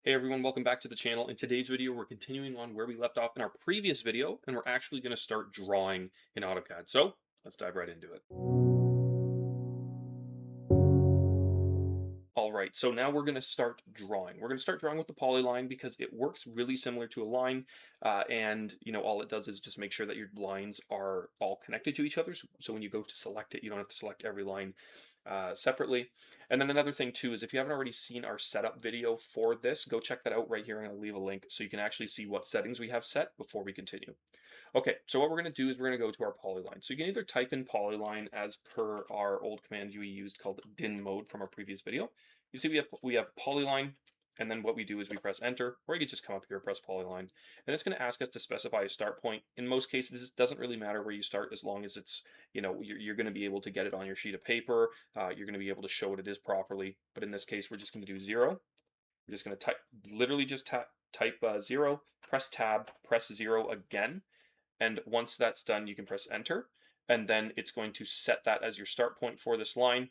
Hey everyone, welcome back to the channel. In today's video, we're continuing on where we left off in our previous video, and we're actually going to start drawing in AutoCAD. So let's dive right into it. All right, so now we're going to start drawing. We're going to start drawing with the polyline because it works really similar to a line, and all it does is just make sure that your lines are all connected to each other. So when you go to select it, you don't have to select every line separately. And then another thing too is if you haven't already seen our setup video for this, go check that out right here, and I'll leave a link so you can actually see what settings we have set before we continue. Okay, so what we're going to do is we're going to go to our polyline. So you can either type in polyline as per our old command we used called din mode from our previous video. You see we have polyline, and then what we do is we press enter, or you can just come up here and press polyline. And it's going to ask us to specify a start point. In most cases, it doesn't really matter where you start as long as it's, you're going to be able to get it on your sheet of paper. You're going to be able to show what it is properly. But in this case, we're just going to do 0. We're just going to type, literally just type 0, press tab, press 0 again. And once that's done, you can press enter, and then it's going to set that as your start point for this line.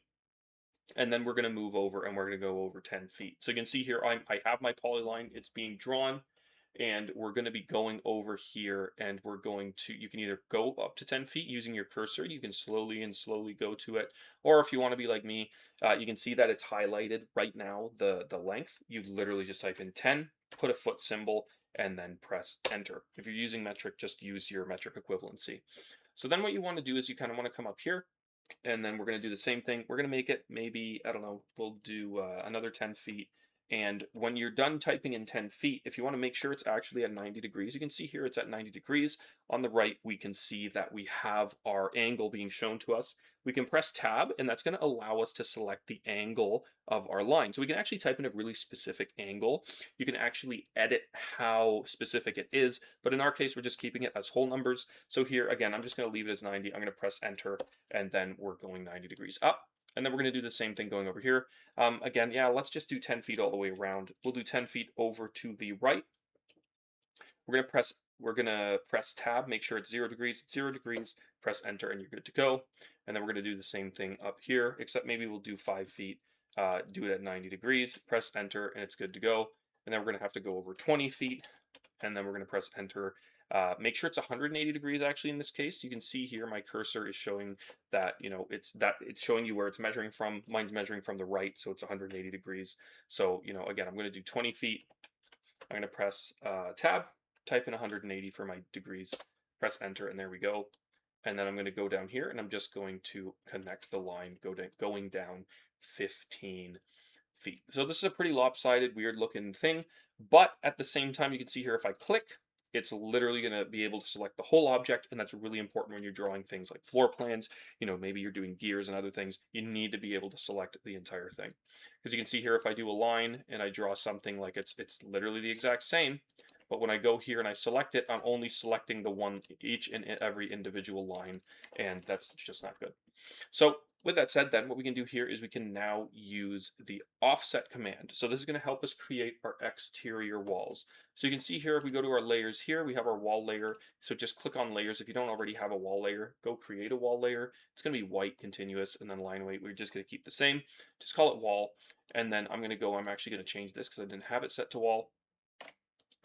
And then we're going to move over and we're going to go over 10 feet. So you can see here, I have my polyline, it's being drawn, and we're going to be going over here, and we're going to, you can either go up to 10 feet using your cursor, you can slowly go to it, or if you want to be like me, you can see that it's highlighted right now, the length. You literally just type in 10, put a foot symbol, and then press enter. If you're using metric, just use your metric equivalency. So then what you want to do is you kind of want to come up here, and then we're going to do the same thing. We're going to make it maybe, I don't know, we'll do another 10 feet. And when you're done typing in 10 feet, if you want to make sure it's actually at 90 degrees, you can see here it's at 90 degrees. On the right, we can see that we have our angle being shown to us. We can press tab, and that's going to allow us to select the angle of our line. So we can actually type in a really specific angle. You can actually edit how specific it is, but in our case, we're just keeping it as whole numbers. So here, again, I'm just going to leave it as 90. I'm going to press enter, and then we're going 90 degrees up. And then we're going to do the same thing going over here. Again, yeah, let's just do 10 feet all the way around. We'll do 10 feet over to the right. We're gonna press tab, make sure it's 0 degrees, it's 0 degrees, press enter, and you're good to go. And then we're gonna do the same thing up here, except maybe we'll do 5 feet, do it at 90 degrees, press enter, and it's good to go. And then we're gonna have to go over 20 feet, and then we're gonna press enter. Make sure it's 180 degrees actually in this case. You can see here my cursor is showing that, it's showing you where it's measuring from. Mine's measuring from the right, so it's 180 degrees. So, again, I'm gonna do 20 feet. I'm gonna press tab, type in 180 for my degrees, press enter, and there we go. And then I'm going to go down here, and I'm just going to connect the line going down 15 feet. So this is a pretty lopsided, weird looking thing, but at the same time, you can see here if I click, it's literally going to be able to select the whole object, and that's really important when you're drawing things like floor plans. Maybe you're doing gears and other things. You need to be able to select the entire thing. Because you can see here, if I do a line and I draw something like it's literally the exact same, but when I go here and I select it, I'm only selecting each and every individual line, and that's just not good. So with that said, then what we can do here is we can now use the offset command. So this is going to help us create our exterior walls. So you can see here, if we go to our layers here, we have our wall layer. So just click on layers. If you don't already have a wall layer, go create a wall layer. It's going to be white, continuous, and then line weight. We're just going to keep the same. Just call it wall. And then I'm actually going to change this because I didn't have it set to wall.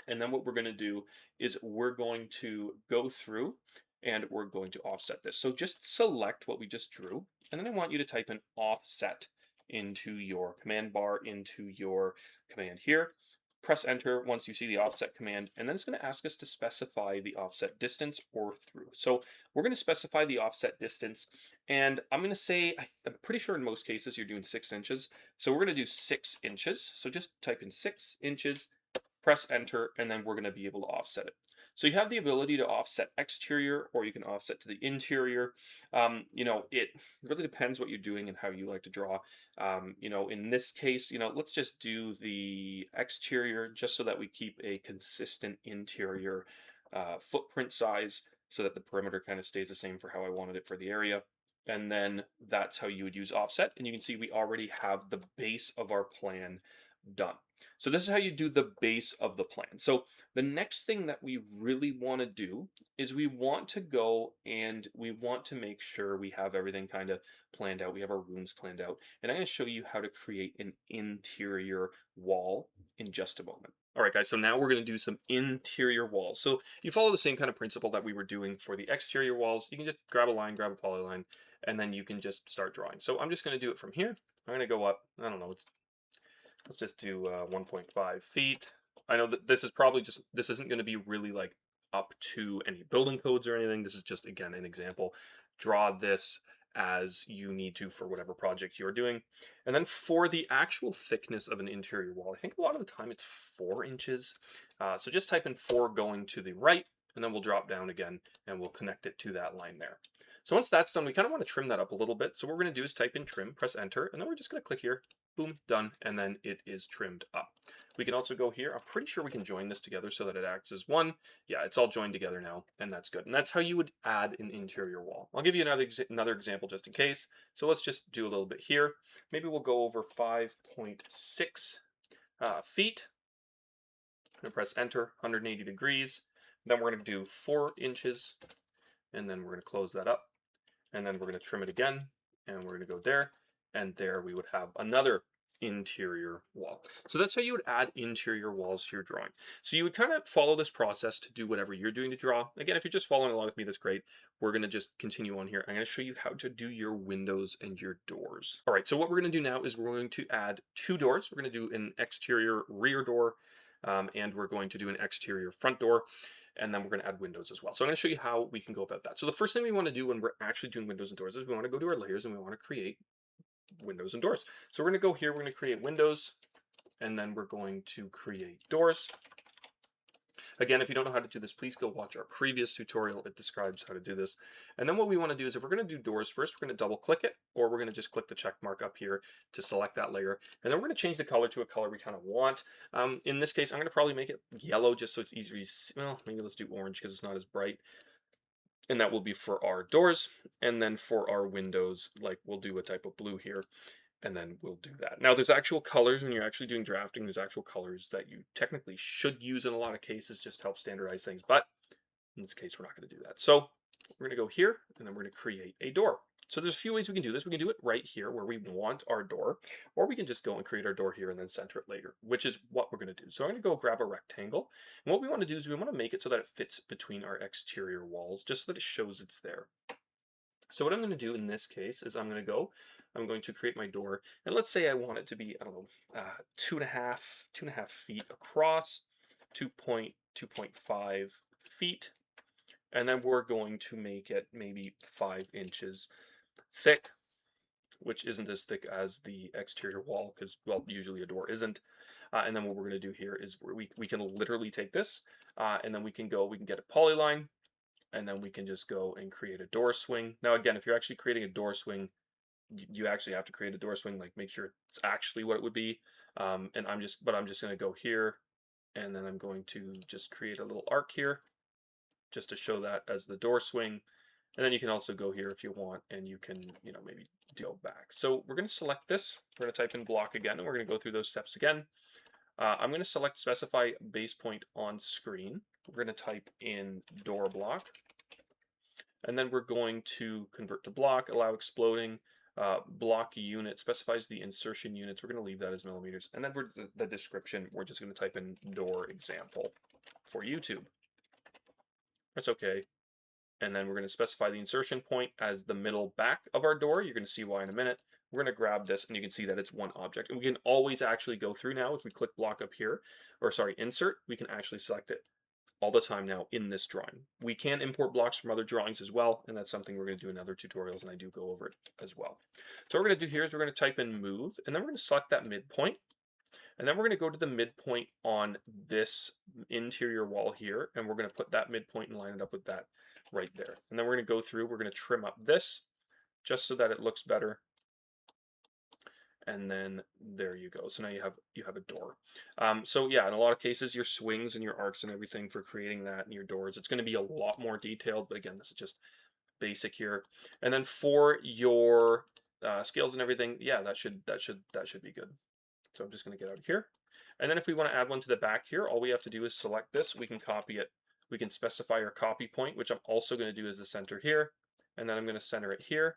And then what we're going to do is we're going to go through and we're going to offset this. So just select what we just drew, and then I want you to type an offset into your command bar, into your command here. Press enter once you see the offset command, and then it's going to ask us to specify the offset distance or through. So we're going to specify the offset distance, and I'm going to say, I'm pretty sure in most cases you're doing 6 inches. So we're going to do 6 inches. So just type in 6 inches, press enter, and then we're going to be able to offset it. So you have the ability to offset exterior, or you can offset to the interior. It really depends what you're doing and how you like to draw. In this case, let's just do the exterior just so that we keep a consistent interior footprint size so that the perimeter kind of stays the same for how I wanted it for the area. And then that's how you would use offset. And you can see we already have the base of our plan done. So this is how you do the base of the plan. So the next thing that we really want to do is we want to go and we want to make sure we have everything kind of planned out. We have our rooms planned out. And I'm going to show you how to create an interior wall in just a moment. All right, guys, so now we're going to do some interior walls. So you follow the same kind of principle that we were doing for the exterior walls. You can just grab a line, grab a polyline, and then you can just start drawing. So I'm just going to do it from here. I'm going to go up, I don't know, let's just do 1.5 feet. I know that this is probably just, this isn't going to be really like up to any building codes or anything. This is just, again, an example. Draw this as you need to for whatever project you're doing. And then for the actual thickness of an interior wall, I think a lot of the time it's 4 inches. So just type in 4 going to the right, and then we'll drop down again and we'll connect it to that line there. So once that's done, we kind of want to trim that up a little bit. So what we're going to do is type in trim, press enter, and then we're just going to click here, boom, done, and then it is trimmed up. We can also go here. I'm pretty sure we can join this together so that it acts as one. Yeah, it's all joined together now, and that's good. And that's how you would add an interior wall. I'll give you another example just in case. So let's just do a little bit here. Maybe we'll go over 5.6 feet. I'm going to press enter, 180 degrees. Then we're going to do 4 inches, and then we're going to close that up. And then we're going to trim it again, and we're going to go there, and there we would have another interior wall. So that's how you would add interior walls to your drawing. So you would kind of follow this process to do whatever you're doing to draw. Again, if you're just following along with me, that's great. We're going to just continue on here. I'm going to show you how to do your windows and your doors. All right, so what we're going to do now is we're going to add 2 doors. We're going to do an exterior rear door, and we're going to do an exterior front door. And then we're going to add windows as well. So I'm going to show you how we can go about that. So the first thing we want to do when we're actually doing windows and doors is we want to go to our layers and we want to create windows and doors. So we're going to go here, we're going to create windows, and then we're going to create doors. Again, if you don't know how to do this, please go watch our previous tutorial. It describes how to do this. And then what we want to do is if we're going to do doors first, we're going to double click it, or we're going to just click the check mark up here to select that layer. And then we're going to change the color to a color we kind of want. In this case, I'm going to probably make it yellow just so it's easier to see. Well, maybe let's do orange because it's not as bright. And that will be for our doors. And then for our windows, like we'll do a type of blue here. And then we'll do that. Now, there's actual colors when you're actually doing drafting. There's actual colors that you technically should use in a lot of cases just to help standardize things. But in this case, we're not going to do that. So we're going to go here, and then we're going to create a door. So there's a few ways we can do this. We can do it right here where we want our door, or we can just go and create our door here and then center it later, which is what we're going to do. So I'm going to go grab a rectangle. And what we want to do is we want to make it so that it fits between our exterior walls, just so that it shows it's there. So what I'm going to do in this case is I'm going to create my door, and let's say I want it to be, I don't know, 2.5 feet across, 2.5 feet, and then we're going to make it maybe 5 inches thick, which isn't as thick as the exterior wall because, well, usually a door isn't. And then what we're going to do here is we can literally take this, and then we can get a polyline, and then we can just go and create a door swing. Now, again, if you're actually creating a door swing, you actually have to create a door swing, like make sure it's actually what it would be. And I'm just going to go here, and then I'm going to just create a little arc here just to show that as the door swing. And then you can also go here if you want, and you can, maybe go back. So we're going to select this. We're going to type in block again, and we're going to go through those steps again. I'm going to select specify base point on screen. We're going to type in door block. And then we're going to convert to block, allow exploding, block unit, specifies the insertion units. We're going to leave that as millimeters. And then for the description, we're just going to type in door example for YouTube. That's okay. And then we're going to specify the insertion point as the middle back of our door. You're going to see why in a minute. We're going to grab this, and you can see that it's one object. And we can always actually go through now. If we click block up here, or sorry, insert, we can actually select it all the time now in this drawing. We can import blocks from other drawings as well, and that's something we're going to do in other tutorials, and I do go over it as well. So what we're going to do here is we're going to type in move, and then we're going to select that midpoint, and then we're going to go to the midpoint on this interior wall here, and we're going to put that midpoint and line it up with that right there. And then we're going to go through, we're going to trim up this just so that it looks better. And then there you go. So now you have a door. So yeah, in a lot of cases, your swings and your arcs and everything for creating that and your doors, it's going to be a lot more detailed. But again, this is just basic here. And then for your scales and everything, yeah, that should be good. So I'm just going to get out of here. And then if we want to add one to the back here, all we have to do is select this. We can copy it. We can specify our copy point, which I'm also going to do as the center here. And then I'm going to center it here.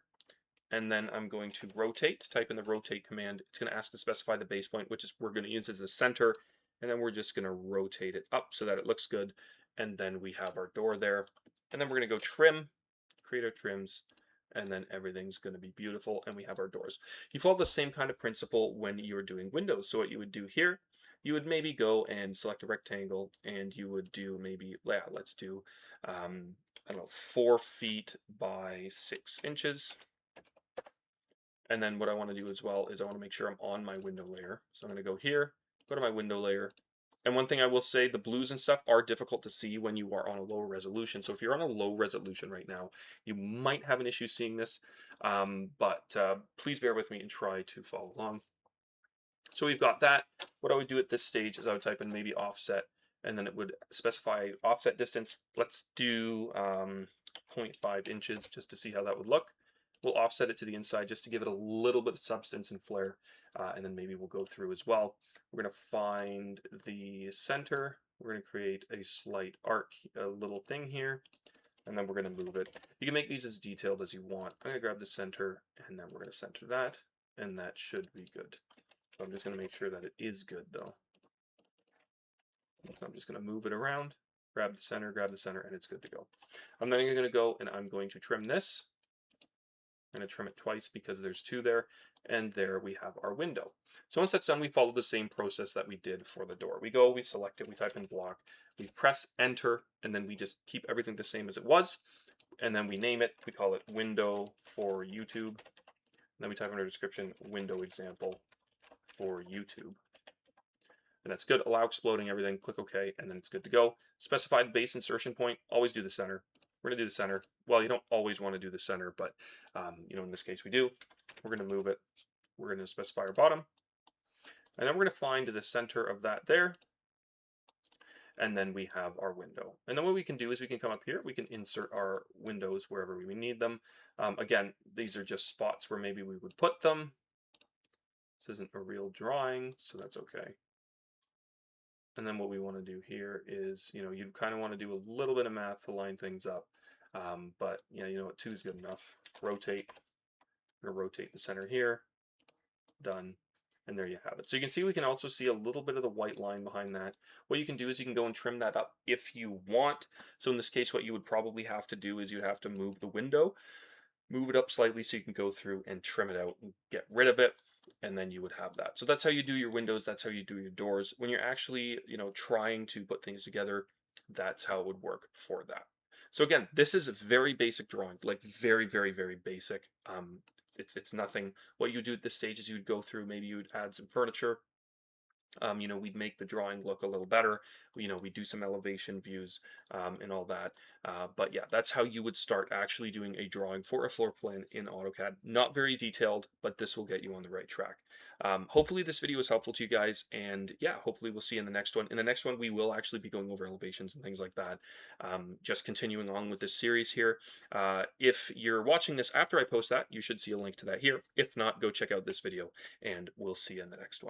And then I'm going to rotate, type in the rotate command. It's going to ask to specify the base point, which is we're going to use as the center. And then we're just going to rotate it up so that it looks good. And then we have our door there. And then we're going to go trim, create our trims, and then everything's going to be beautiful. And we have our doors. You follow the same kind of principle when you're doing windows. So what you would do here, you would maybe go and select a rectangle, and you would do maybe, yeah, let's do, I don't know, 4 feet by 6 inches. And then what I want to do as well is I want to make sure I'm on my window layer. So I'm going to go here, go to my window layer. And one thing I will say, the blues and stuff are difficult to see when you are on a lower resolution. So if you're on a low resolution right now, you might have an issue seeing this, but please bear with me and try to follow along. So we've got that. What I would do at this stage is I would type in maybe offset, and then it would specify offset distance. Let's do 0.5 inches just to see how that would look. We'll offset it to the inside just to give it a little bit of substance and flair, and then maybe we'll go through as well. We're going to find the center. We're going to create a slight arc, a little thing here, and then we're going to move it. You can make these as detailed as you want. I'm going to grab the center, and then we're going to center that, and that should be good. So I'm just going to make sure that it is good, though. So I'm just going to move it around, grab the center, and it's good to go. I'm then going to go and I'm going to trim this. I'm going to trim it twice because there's 2 there, and there we have our window. So once that's done, we follow the same process that we did for the door. We go, we select it, we type in block, we press enter, and then we just keep everything the same as it was, and then we name it. We call it window for YouTube, and then we type in our description, window example for YouTube. And that's good. Allow exploding everything, click OK, and then it's good to go. Specify the base insertion point, always do the center. We're going to do the center. Well, you don't always want to do the center, but in this case we do. We're going to move it. We're going to specify our bottom. And then we're going to find the center of that there. And then we have our window. And then what we can do is we can come up here. We can insert our windows wherever we need them. Again, these are just spots where maybe we would put them. This isn't a real drawing, so that's okay. And then what we want to do here is, you kind of want to do a little bit of math to line things up. But you know what, 2 is good enough. Rotate. I'm going to rotate the center here. Done. And there you have it. So you can see we can also see a little bit of the white line behind that. What you can do is you can go and trim that up if you want. So in this case, what you would probably have to do is you'd have to move the window, move it up slightly so you can go through and trim it out and get rid of it. And then you would have that. So that's how you do your windows. That's how you do your doors. When you're actually, trying to put things together, that's how it would work for that. So again, this is a very basic drawing, like very, very, very basic. It's nothing. What you do at this stage is you'd go through, maybe you would add some furniture. We'd make the drawing look a little better. We do some elevation views and all that. But yeah, that's how you would start actually doing a drawing for a floor plan in AutoCAD. Not very detailed, but this will get you on the right track. Hopefully this video was helpful to you guys, and yeah, hopefully we'll see you in the next one. In the next one, we will actually be going over elevations and things like that. Just continuing on with this series here. If you're watching this after I post that, you should see a link to that here. If not, go check out this video, and we'll see you in the next one.